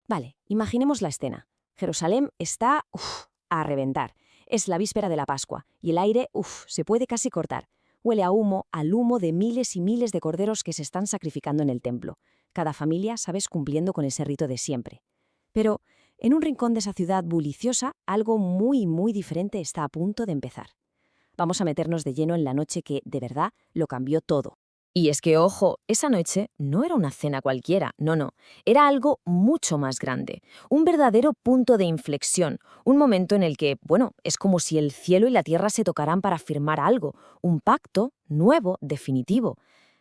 Vale, imaginemos la escena. Jerusalén está, a reventar. Es la víspera de la Pascua y el aire, se puede casi cortar. Huele a humo, al humo de miles y miles de corderos que se están sacrificando en el templo. Cada familia, sabes, cumpliendo con ese rito de siempre. Pero en un rincón de esa ciudad bulliciosa, algo muy, muy diferente está a punto de empezar. Vamos a meternos de lleno en la noche que, de verdad, lo cambió todo. Y es que, ojo, esa noche no era una cena cualquiera, no, era algo mucho más grande, un verdadero punto de inflexión, un momento en el que, bueno, es como si el cielo y la tierra se tocaran para firmar algo, un pacto nuevo, definitivo.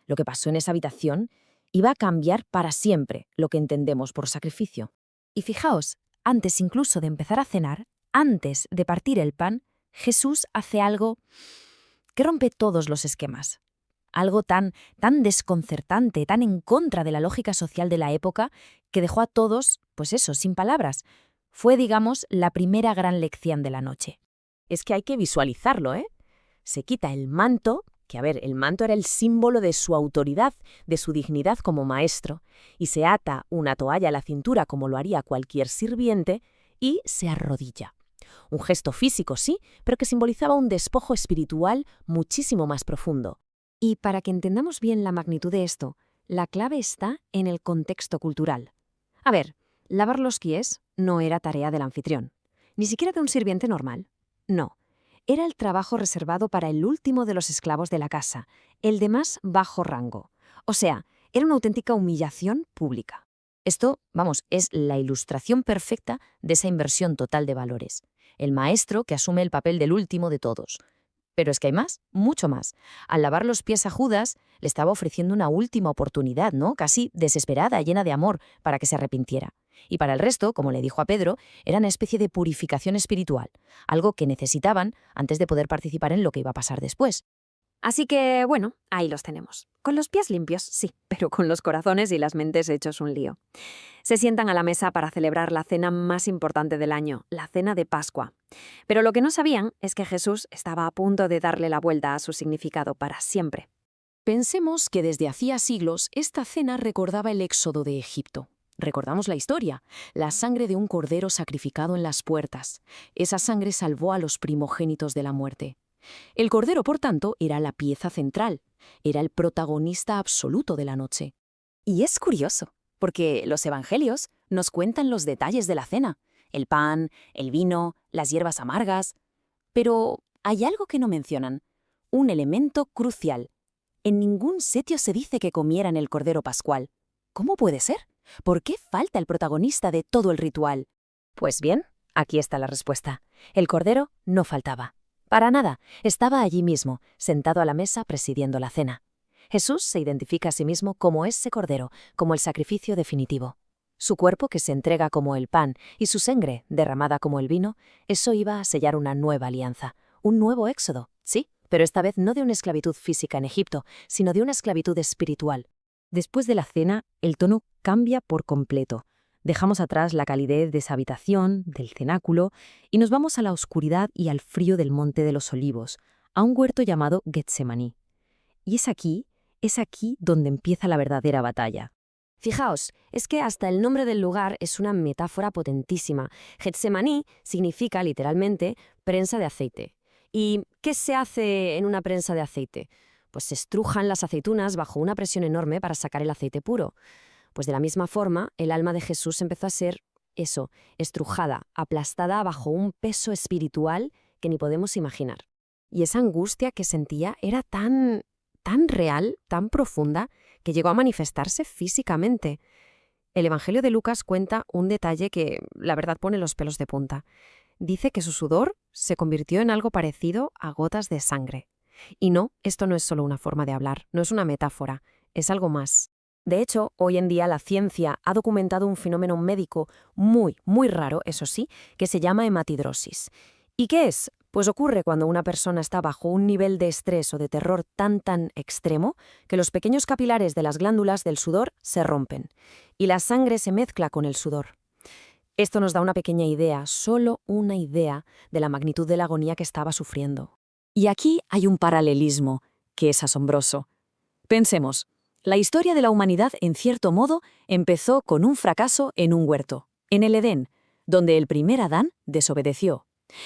Lo que pasó en esa habitación iba a cambiar para siempre lo que entendemos por sacrificio. Y fijaos, antes incluso de empezar a cenar, antes de partir el pan, Jesús hace algo que rompe todos los esquemas. Algo tan desconcertante, tan en contra de la lógica social de la época, que dejó a todos, pues eso, sin palabras. Fue, digamos, la primera gran lección de la noche. Es que hay que visualizarlo, ¿eh? Se quita el manto, que el manto era el símbolo de su autoridad, de su dignidad como maestro, y se ata una toalla a la cintura como lo haría cualquier sirviente, y se arrodilla. Un gesto físico, sí, pero que simbolizaba un despojo espiritual muchísimo más profundo. Y para que entendamos bien la magnitud de esto, la clave está en el contexto cultural. A ver, lavar los pies no era tarea del anfitrión, ni siquiera de un sirviente normal. No, era el trabajo reservado para el último de los esclavos de la casa, el de más bajo rango. O sea, era una auténtica humillación pública. Esto, es la ilustración perfecta de esa inversión total de valores. El maestro que asume el papel del último de todos. Pero es que hay más, mucho más. Al lavar los pies a Judas, le estaba ofreciendo una última oportunidad, ¿no? Casi desesperada, llena de amor, para que se arrepintiera. Y para el resto, como le dijo a Pedro, era una especie de purificación espiritual, algo que necesitaban antes de poder participar en lo que iba a pasar después. Así que, bueno, ahí los tenemos. Con los pies limpios, sí, pero con los corazones y las mentes hechos un lío. Se sientan a la mesa para celebrar la cena más importante del año, la cena de Pascua. Pero lo que no sabían es que Jesús estaba a punto de darle la vuelta a su significado para siempre. Pensemos que desde hacía siglos esta cena recordaba el éxodo de Egipto. Recordamos la historia, la sangre de un cordero sacrificado en las puertas. Esa sangre salvó a los primogénitos de la muerte. El cordero, por tanto, era la pieza central, era el protagonista absoluto de la noche. Y es curioso, porque los evangelios nos cuentan los detalles de la cena, el pan, el vino, las hierbas amargas. Pero hay algo que no mencionan, un elemento crucial. En ningún sitio se dice que comieran el cordero pascual. ¿Cómo puede ser? ¿Por qué falta el protagonista de todo el ritual? Pues bien, aquí está la respuesta. El cordero no faltaba. Para nada, estaba allí mismo, sentado a la mesa presidiendo la cena. Jesús se identifica a sí mismo como ese cordero, como el sacrificio definitivo. Su cuerpo que se entrega como el pan y su sangre derramada como el vino, eso iba a sellar una nueva alianza, un nuevo éxodo, sí, pero esta vez no de una esclavitud física en Egipto, sino de una esclavitud espiritual. Después de la cena, el tono cambia por completo. Dejamos atrás la calidez de esa habitación, del cenáculo, y nos vamos a la oscuridad y al frío del Monte de los Olivos, a un huerto llamado Getsemaní. Y es aquí donde empieza la verdadera batalla. Fijaos, es que hasta el nombre del lugar es una metáfora potentísima. Getsemaní significa, literalmente, prensa de aceite. ¿Y qué se hace en una prensa de aceite? Pues se estrujan las aceitunas bajo una presión enorme para sacar el aceite puro. Pues de la misma forma, el alma de Jesús empezó a ser eso, estrujada, aplastada bajo un peso espiritual que ni podemos imaginar. Y esa angustia que sentía era tan real, tan profunda, que llegó a manifestarse físicamente. El Evangelio de Lucas cuenta un detalle que, la verdad, pone los pelos de punta. Dice que su sudor se convirtió en algo parecido a gotas de sangre. Y no, esto no es solo una forma de hablar, no es una metáfora, es algo más. De hecho, hoy en día la ciencia ha documentado un fenómeno médico muy, muy raro, eso sí, que se llama hematidrosis. ¿Y qué es? Pues ocurre cuando una persona está bajo un nivel de estrés o de terror tan extremo que los pequeños capilares de las glándulas del sudor se rompen y la sangre se mezcla con el sudor. Esto nos da una pequeña idea, solo una idea, de la magnitud de la agonía que estaba sufriendo. Y aquí hay un paralelismo que es asombroso. Pensemos, la historia de la humanidad, en cierto modo, empezó con un fracaso en un huerto. en el Edén, donde el primer Adán desobedeció.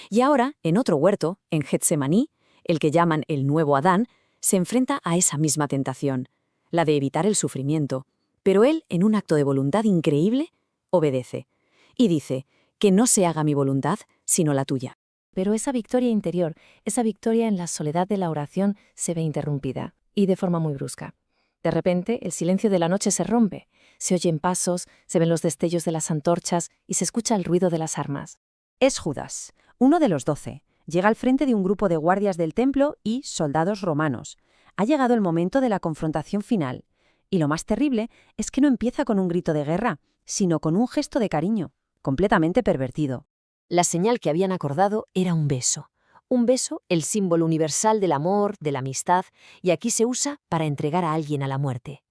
Y ahora, en otro huerto, en Getsemaní, el que llaman el nuevo Adán, se enfrenta a esa misma tentación, la de evitar el sufrimiento. Pero él, en un acto de voluntad increíble, obedece. Y dice, que no se haga mi voluntad, sino la tuya. Pero esa victoria interior, esa victoria en la soledad de la oración, se ve interrumpida, y de forma muy brusca. De repente, el silencio de la noche se rompe, se oyen pasos, se ven los destellos de las antorchas y se escucha el ruido de las armas. Es Judas, uno de los 12. Llega al frente de un grupo de guardias del templo y soldados romanos. Ha llegado el momento de la confrontación final. Y lo más terrible es que no empieza con un grito de guerra, sino con un gesto de cariño, completamente pervertido. La señal que habían acordado era un beso. Un beso, el símbolo universal del amor, de la amistad, y aquí se usa para entregar a alguien a la muerte.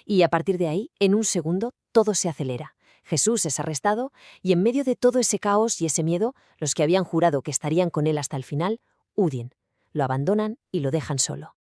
Y a partir de ahí, en un segundo, todo se acelera. Jesús es arrestado y en medio de todo ese caos y ese miedo, los que habían jurado que estarían con él hasta el final, huyen, lo abandonan y lo dejan solo.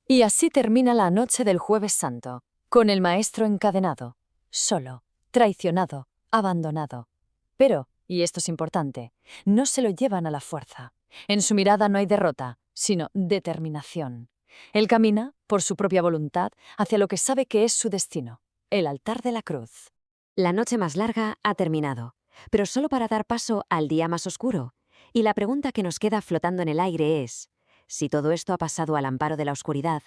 Y así termina la noche del Jueves Santo, con el Maestro encadenado, solo, traicionado, abandonado. Pero, y esto es importante, no se lo llevan a la fuerza. En su mirada no hay derrota, sino determinación. Él camina, por su propia voluntad, hacia lo que sabe que es su destino, el altar de la cruz. La noche más larga ha terminado, pero solo para dar paso al día más oscuro. Y la pregunta que nos queda flotando en el aire es, si todo esto ha pasado al amparo de la oscuridad,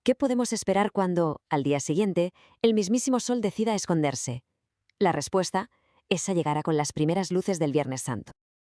¿qué podemos esperar cuando, al día siguiente, el mismísimo sol decida esconderse? La respuesta, esa llegará con las primeras luces del Viernes Santo.